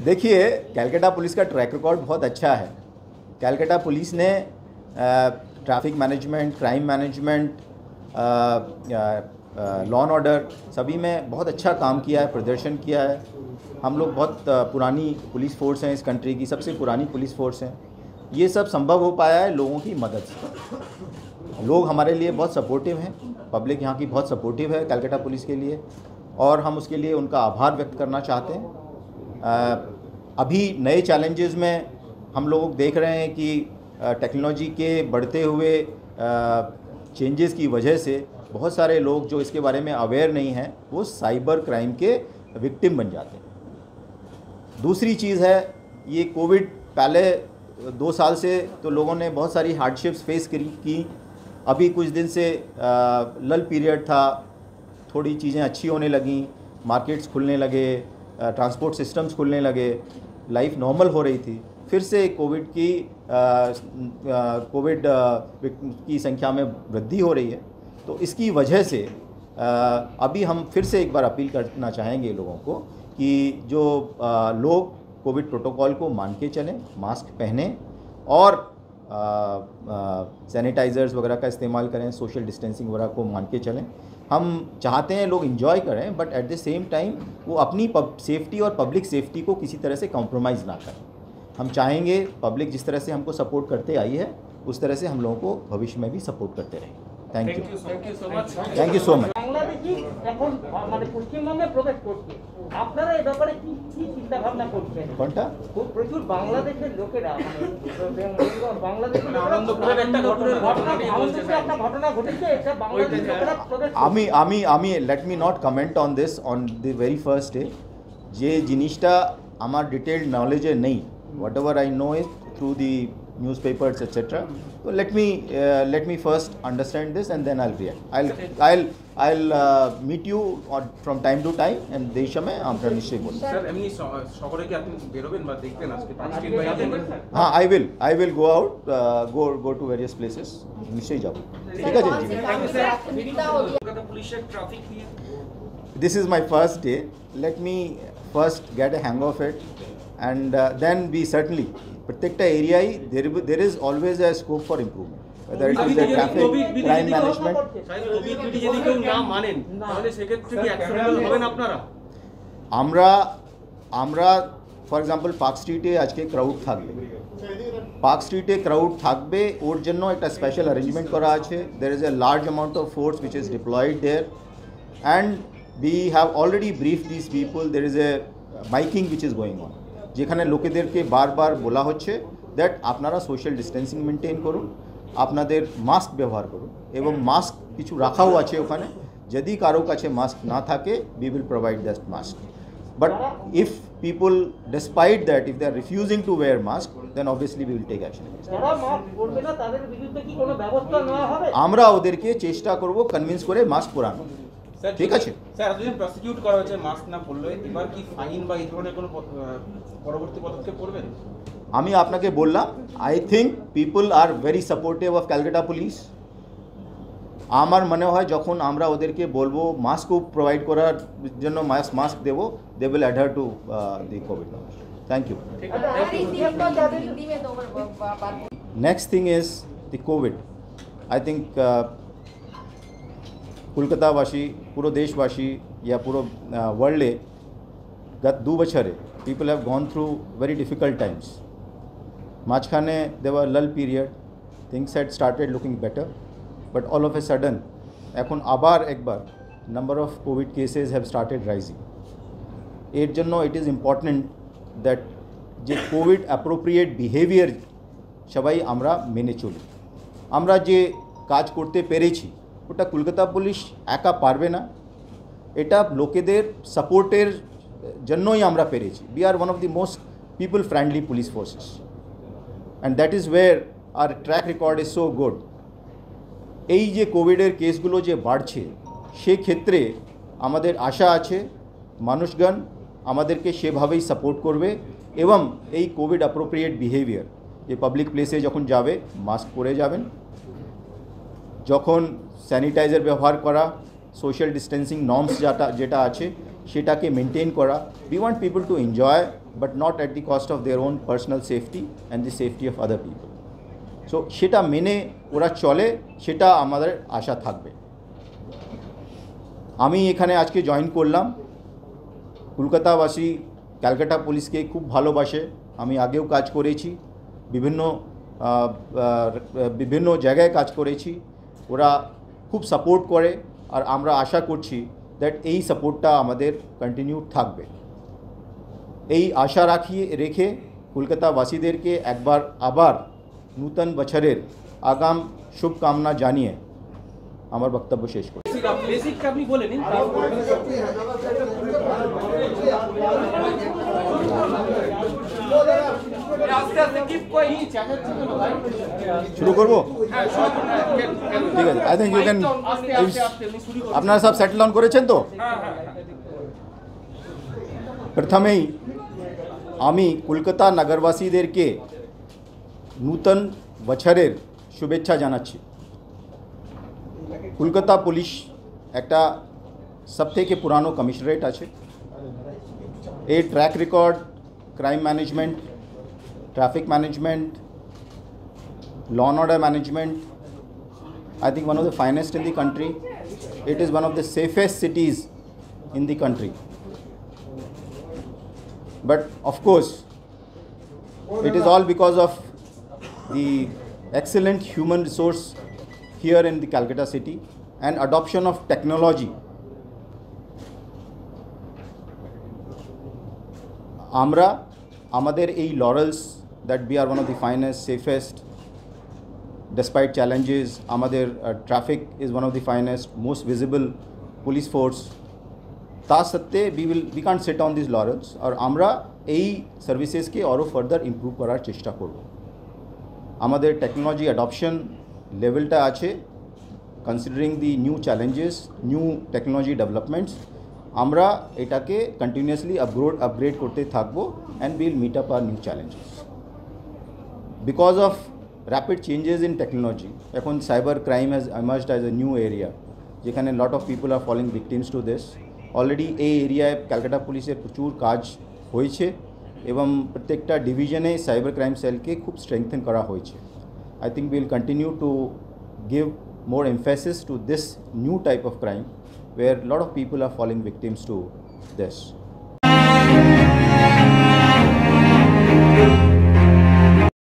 देखिए, कैलकाटा पुलिस का track record बहुत अच्छा है। कैलकाटा पुलिस ने traffic management, crime management, law and order सभी में बहुत अच्छा काम किया है, प्रदर्शन किया है। हम लोग बहुत पुरानी पुलिस फोर्स हैं, इस कंट्री की सबसे पुरानी पुलिस फोर्स हैं। ये सब संभव हो पाया है लोगों की मदद से। लोग हमारे लिए बहुत सपोर्टिव हैं, पब्लिक यहाँ की बहुत सपोर्टिव है कैलकाटा पुलिस के लिए, और हम उसके लिए उनका आभार व्यक्त करना चाहते हैं। अभी नए चैलेंजेस में हम लोग देख रहे हैं कि टेक्नोलॉजी के बढ़ते हुए चेंजेस की वजह से बहुत सारे लोग जो इसके बारे में अवेयर नहीं हैं वो साइबर क्राइम के विक्टिम बन जाते हैं। दूसरी चीज़ है, ये कोविड पहले 2 साल से तो लोगों ने बहुत सारी हार्डशिप्स फेस की। अभी कुछ दिन से लल पीरियड था, थोड़ी चीज़ें अच्छी होने लगीं, मार्केट्स खुलने लगे, ट्रांसपोर्ट सिस्टम्स खुलने लगे, लाइफ नॉर्मल हो रही थी। फिर से कोविड की संख्या में वृद्धि हो रही है। तो इसकी वजह से अभी हम फिर से एक बार अपील करना चाहेंगे लोगों को कि जो लोग कोविड प्रोटोकॉल को मान के चलें, मास्क पहनें और सैनिटाइज़र्स वगैरह का इस्तेमाल करें, सोशल डिस्टेंसिंग वगैरह को मान के चलें। हम चाहते हैं लोग एंजॉय करें, but at the same time वो अपनी सेफ्टी और पब्लिक सेफ्टी को किसी तरह से कॉम्प्रोमाइज़ ना करें। हम चाहेंगे पब्लिक जिस तरह से हमको सपोर्ट करते आई है उस तरह से हम लोगों को भविष्य में भी सपोर्ट करते रहें। Thank you so much. Bangladeshi এখন মানে পশ্চিমবঙ্গে প্রবেশ করছে, আপনারা এই ব্যাপারে কি চিন্তা ভাবনা করছেন? কোনটা? প্রচুর বাংলাদেশের লোকেরা বাংলাদেশের একটা ঘটনা ঘটেছে, এটা বাংলাদেশের লোকেরা প্রবেশ। আমি let me not comment on this on the very first day. যে জিনিসটা আমার ডিটেলড নলেজে নেই, what ever I know is through the newspapers etc. So let me first understand this and then I'll react. I'll meet you from time to time and देशा में আমরা নিশ্চয়ই বলবো। Sir এমনি শহরে কি আপনি বেরোবেন বা দেখবেন আজকে 5 দিন বাইরে? হ্যাঁ, I will go out, go to various places, নিশ্চয়ই যাব। ঠিক আছে জি। কলকাতা পুলিশের ট্রাফিক নিয়ে This is my first day. Let me first get a hang of it and then we certainly प्रत्येकटा एरियाई there is always a scope for improvement, whether it is the traffic, crime management. যদি কেউ না মানেন তাহলে সেক্ষেত্রে কি actionable হবেন আপনারা? আমরা ফর এক্সাম্পল পার্ক স্ট্রিটে আজকে ক্রাউড থাকবে, পার্ক স্ট্রিটে ক্রাউড থাকবে, ওর জন্য একটা স্পেশাল অ্যারেঞ্জমেন্ট করা আছে। there is a large amount of force which is deployed there and we have already briefed these people. There is a miking which is going on, যেখানে লোকেদেরকে বারবার বলা হচ্ছে দ্যাট আপনারা সোশ্যাল ডিস্টেন্সিং মেনটেন করুন, আপনাদের mask ব্যবহার করুন এবং মাস্ক কিছু রাখাও আছে ওখানে। যদি কারো কাছে মাস্ক না থাকে we will provide that mask, but if people despite that if they are refusing to wear mask then obviously we will take action. যারা মাস্ক পরবে না তাদের বিরুদ্ধে কি কোনো ব্যবস্থা নেওয়া হবে? আমরা ওদেরকে চেষ্টা করব কনভিন্স করে মাস্ক পরানো। ঠিক আছে স্যার, এতদিন প্রসিকিউট করা হয়েছে মাস্ক না পরলে, এবার কি ফাইন বা এই ধরনের কোনো পরবর্তী পদক্ষেপ করবেন? আমি আপনাকে বললাম, I think people are very supportive of Calcutta police. আমার মনে হয় যখন আমরা ওদেরকে বলবো মাস্কও প্রোভাইড করার জন্য মাস্ক দেবো, they will adhere to the COVID measures. Thank you. Next thing is the COVID. I think কলকাতাবাসী, পুরো দেশবাসী या পুরো ওয়ার্ল্ডে গত 2 বছরে people have gone through very difficult times. মাঝখানে there were lull period, things had started looking better, but all of a sudden এখন আবার একবার number of covid cases have started rising. এর জন্য it is important that যে covid appropriate behavior সবাই আমরা মেনে চলি। আমরা যে কাজ করতে পেরেছি ওটা কলকাতা পুলিশ একা পারবে না, এটা লোকেদের সাপোর্টের জন্যই আমরা পেরেছি। we are one of the most people friendly police forces and that is where our track record is so good. এই যে কোভিডের কেসগুলো যে বাড়ছে সেক্ষেত্রে আমাদের আশা আছে মানুষগণ আমাদেরকে সেভাবেই সাপোর্ট করবে এবং এই কোভিড অ্যাপ্রোপ্রিয়েট বিহেভিয়ার, যে পাবলিক প্লেসে যখন যাবে মাস্ক পরে যাবেন, যখন স্যানিটাইজার ব্যবহার করা সোশ্যাল ডিস্টেন্সিং নর্মস যেটা আছে সেটাকে মেনটেন করা। We want people to enjoy but not at the cost of their own personal safety and the safety of other people. So সেটা মেনে ওরা চলে, সেটা আমাদের আশা থাকবে। আমি এখানে আজকে জয়েন করলাম। কলকাতাবাসী ক্যালকাটা পুলিশকে খুব ভালোবাসে। আমি আগেও কাজ করেছি, বিভিন্ন জায়গায় কাজ করেছি। ওরা খুব সাপোর্ট করে, আর আমরা আশা করছি দ্যাট এই সাপোর্টটা আমাদের কন্টিনিউ থাকবে। এই আশা রেখে কলকাতাবাসীদেরকে আবার নূতন বছরের আগাম শুভকামনা জানিয়ে আমার বক্তব্য শেষ করি। বেসিকটা আপনি বলে নিন। শুরু করবো? ঠিক আছে, আই থিঙ্ক ইউ ক্যান। আপনারা সব সেটেল ডাউন করেছেন তো? প্রথমেই আমি কলকাতা নগরবাসীদেরকে নূতন বছরের শুভেচ্ছা জানাচ্ছি। কলকাতা পুলিশ একটা সবথেকে পুরানো কমিশনারেট আছে। এই track record, crime management, traffic management, law and order management, I think one of the finest in the country. It is one of the safest cities in the country. But of course, it is all because of the excellent human resource here in the Calcutta city and adoption of technology. আমরা আমাদের এই লরেলস that we are one of the finest, safest, despite challenges, আমাদের traffic is one of the finest, most visible police force, তা সত্ত্বে we can't sit on these laurels, আর আমরা এই সার্ভিসেসকে আরও further improve করার চেষ্টা করব। আমাদের টেকনোলজি অ্যাডপশন লেভেলটা আছে, কনসিডারিং দি new challenges, new technology developments, আমরা এটাকে কন্টিনিউয়াসলি আপগ্রেড করতে থাকবো and we'll meet up our new challenges. Because of rapid changes in technology, এখন cyber crime has emerged as a new area, যেখানে lot of people are falling victims to this. Already এই এরিয়ায় ক্যালকাটা পুলিশের প্রচুর কাজ হয়েছে এবং প্রত্যেকটা ডিভিশনে সাইবার ক্রাইম সেলকে খুব স্ট্রেংথেন করা হয়েছে। I think we'll continue to give more emphasis to this new type of crime where a lot of people are falling victims to this.